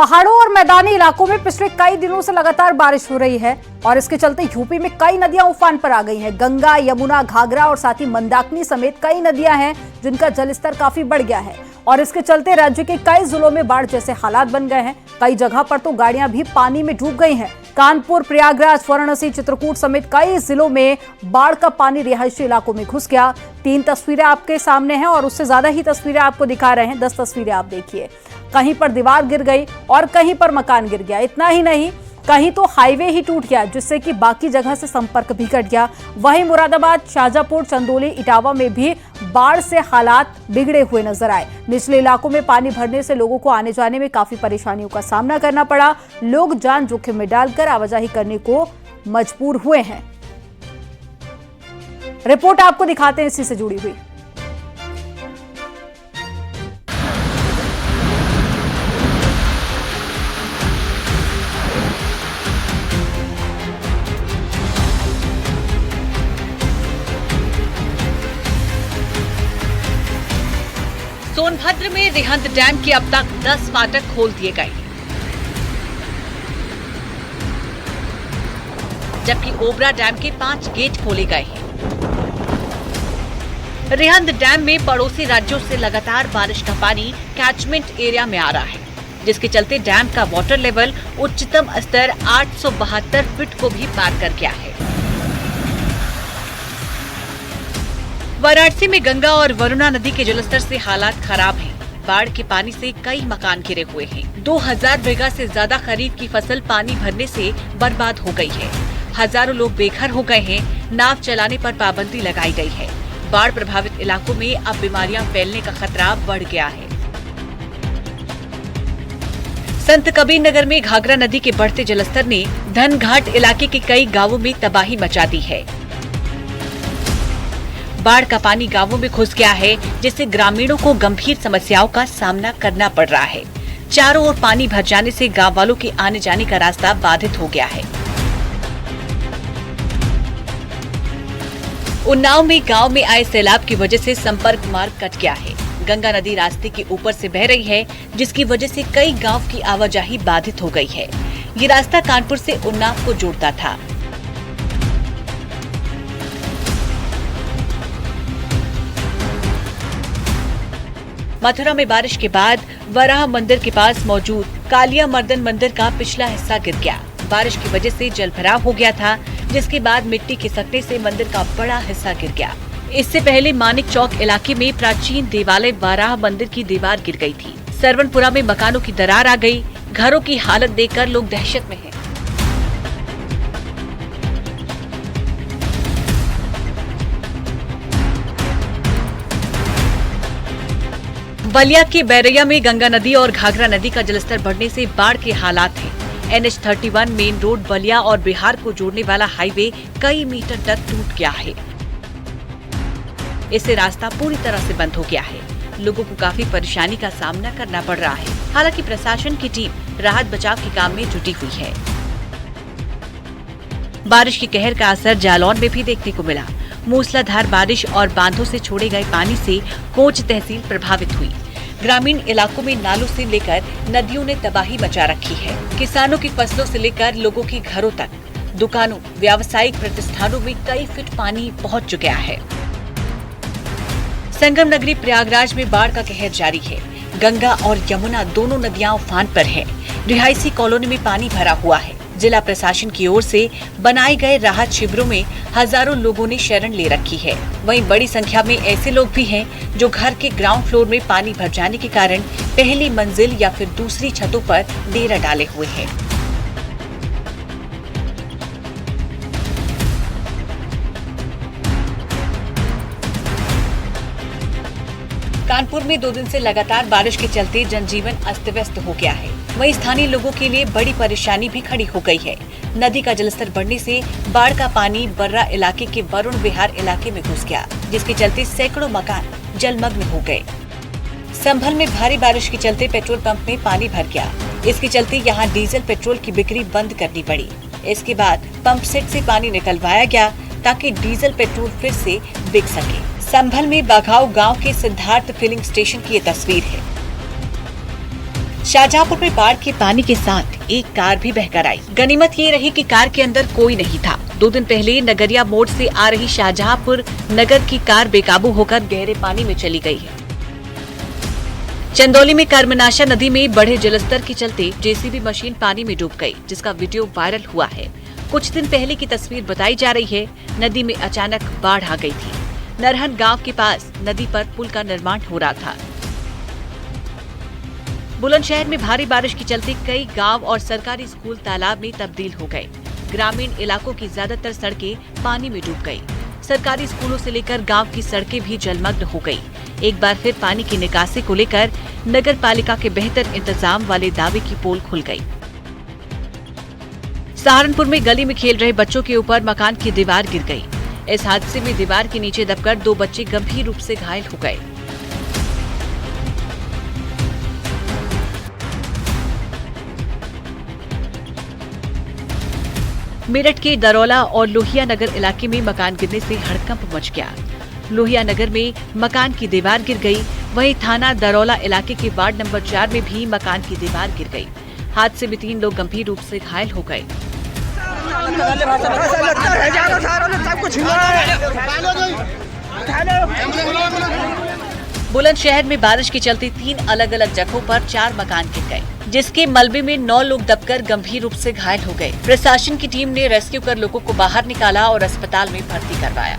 पहाड़ों और मैदानी इलाकों में पिछले कई दिनों से लगातार बारिश हो रही है और इसके चलते यूपी में कई नदियां उफान पर आ गई हैं। गंगा, यमुना, घाघरा और साथ ही मंदाकिनी समेत कई नदियां हैं जिनका जलस्तर काफी बढ़ गया है और इसके चलते राज्य के कई जिलों में बाढ़ जैसे हालात बन गए हैं। कई जगह पर तो गाड़ियां भी पानी में डूब गई हैं। कानपुर, प्रयागराज, वाराणसी, चित्रकूट समेत कई जिलों में बाढ़ का पानी रिहायशी इलाकों में घुस गया। 3 तस्वीरें आपके सामने हैं और उससे ज्यादा ही तस्वीरें आपको दिखा रहे हैं। 10 तस्वीरें आप देखिए। कहीं पर दीवार गिर गई और कहीं पर मकान गिर गया। इतना ही नहीं, कहीं तो हाईवे ही टूट गया जिससे कि बाकी जगह से संपर्क भी कट गया। वहीं मुरादाबाद, शाजापुर, चंदौली, इटावा में भी बाढ़ से हालात बिगड़े हुए नजर आए। निचले इलाकों में पानी भरने से लोगों को आने जाने में काफी परेशानियों का सामना करना पड़ा। लोग जान जोखिम में डालकर आवाजाही करने को मजबूर हुए हैं। रिपोर्ट आपको दिखाते हैं इसी से जुड़ी हुई। सोनभद्र में रिहंद डैम के अब तक 10 फाटक खोल दिए गए, जबकि ओबरा डैम के 5 गेट खोले गए हैं। रिहंद डैम में पड़ोसी राज्यों से लगातार बारिश का पानी कैचमेंट एरिया में आ रहा है, जिसके चलते डैम का वाटर लेवल उच्चतम स्तर 872 फीट को भी पार कर गया है। वाराणसी में गंगा और वरुणा नदी के जलस्तर से हालात खराब हैं। बाढ़ के पानी से कई मकान घिरे हुए हैं। 2000 बीघा से ज्यादा खरीफ की फसल पानी भरने से बर्बाद हो गई है। हजारों लोग बेघर हो गए हैं। नाव चलाने पर पाबंदी लगाई गई है। बाढ़ प्रभावित इलाकों में अब बीमारियां फैलने का खतरा बढ़ गया है। संत कबीर नगर में घाघरा नदी के बढ़ते जलस्तर ने धनघाट इलाके के कई गांवों में तबाही मचा दी है। बाढ़ का पानी गांवों में घुस गया है, जिससे ग्रामीणों को गंभीर समस्याओं का सामना करना पड़ रहा है। चारों ओर पानी भर जाने से गांव वालों के आने जाने का रास्ता बाधित हो गया है। उन्नाव में गांव में आए सैलाब की वजह से संपर्क मार्ग कट गया है। गंगा नदी रास्ते के ऊपर से बह रही है, जिसकी वजह से कई गांव की आवाजाही बाधित हो गई है। ये रास्ता कानपुर से उन्नाव को जोड़ता था। मथुरा में बारिश के बाद वराह मंदिर के पास मौजूद कालिया मर्दन मंदिर का पिछला हिस्सा गिर गया। बारिश की वजह से जलभराव हो गया था, जिसके बाद मिट्टी खिसकने से मंदिर का बड़ा हिस्सा गिर गया। इससे पहले मानिक चौक इलाके में प्राचीन देवालय वराह मंदिर की दीवार गिर गई थी। सरवनपुरा में मकानों की दरार आ गई। घरों की हालत देखकर लोग दहशत में हैं। बलिया के बैरैया में गंगा नदी और घाघरा नदी का जलस्तर बढ़ने से बाढ़ के हालात हैं। NH-31 मेन रोड बलिया और बिहार को जोड़ने वाला हाईवे कई मीटर तक टूट गया है। इससे रास्ता पूरी तरह से बंद हो गया है। लोगों को काफी परेशानी का सामना करना पड़ रहा है। हालांकि प्रशासन की टीम राहत बचाव के काम में जुटी हुई है। बारिश के कहर का असर जालौन में भी देखने को मिला। मूसलाधार बारिश और बांधों से छोड़े गए पानी से कोंच तहसील प्रभावित हुई। ग्रामीण इलाकों में नालों से लेकर नदियों ने तबाही मचा रखी है। किसानों की फसलों से लेकर लोगों के घरों तक, दुकानों, व्यावसायिक प्रतिष्ठानों में कई फीट पानी पहुंच चुका है। संगम नगरी प्रयागराज में बाढ़ का कहर जारी है। गंगा और यमुना दोनों नदियां उफान पर हैं। रिहायशी कॉलोनी में पानी भरा हुआ है। जिला प्रशासन की ओर से बनाए गए राहत शिविरों में हजारों लोगों ने शरण ले रखी है। वहीं बड़ी संख्या में ऐसे लोग भी हैं जो घर के ग्राउंड फ्लोर में पानी भर जाने के कारण पहली मंजिल या फिर दूसरी छतों पर डेरा डाले हुए हैं। कानपुर में 2 दिन से लगातार बारिश के चलते जनजीवन अस्त व्यस्त हो गया है। वहीं स्थानीय लोगों के लिए बड़ी परेशानी भी खड़ी हो गई है। नदी का जलस्तर बढ़ने से बाढ़ का पानी बर्रा इलाके के वरुण विहार इलाके में घुस गया, जिसके चलते सैकड़ों मकान जलमग्न हो गए। संभल में भारी बारिश के चलते पेट्रोल पंप में पानी भर गया। इसके चलते यहाँ डीजल पेट्रोल की बिक्री बंद करनी पड़ी। इसके बाद पंप सेट से पानी निकलवाया गया ताकि डीजल पेट्रोल फिर से बिक सके। संभल में बाघाव गांव के सिद्धार्थ फिलिंग स्टेशन की ये तस्वीर है। शाहजहांपुर में बाढ़ के पानी के साथ एक कार भी बहकर आई। गनीमत ये रही कि कार के अंदर कोई नहीं था। 2 दिन पहले नगरिया मोड़ से आ रही शाहजहांपुर नगर की कार बेकाबू होकर गहरे पानी में चली गई है। चंदौली में कर्मनाशा नदी में बढ़े जलस्तर के चलते जेसीबी मशीन पानी में डूब गई, जिसका वीडियो वायरल हुआ है। कुछ दिन पहले की तस्वीर बताई जा रही है। नदी में अचानक बाढ़ आ गई थी। नरहन गांव के पास नदी पर पुल का निर्माण हो रहा था। बुलंदशहर में भारी बारिश के चलते कई गांव और सरकारी स्कूल तालाब में तब्दील हो गए। ग्रामीण इलाकों की ज्यादातर सड़कें पानी में डूब गई। सरकारी स्कूलों से लेकर गांव की सड़कें भी जलमग्न हो गई। एक बार फिर पानी की निकासी को लेकर नगर पालिका के बेहतर इंतजाम वाले दावे की पोल खुल गई। सहारनपुर में गली में खेल रहे बच्चों के ऊपर मकान की दीवार गिर गई। इस हादसे में दीवार के नीचे दबकर 2 बच्चे गंभीर रूप से घायल हो गए। मेरठ के दरौला और लोहिया नगर इलाके में मकान गिरने से हड़कंप मच गया। लोहिया नगर में मकान की दीवार गिर गई। वहीं थाना दरौला इलाके के वार्ड नंबर 4 में भी मकान की दीवार गिर गई। हादसे में 3 लोग गंभीर रूप से घायल हो गए। बुलंदशहर में बारिश के चलते 3 अलग-अलग जगहों पर 4 मकान गिर गए, जिसके मलबे में 9 लोग दबकर गंभीर रूप से घायल हो गए। प्रशासन की टीम ने रेस्क्यू कर लोगों को बाहर निकाला और अस्पताल में भर्ती करवाया।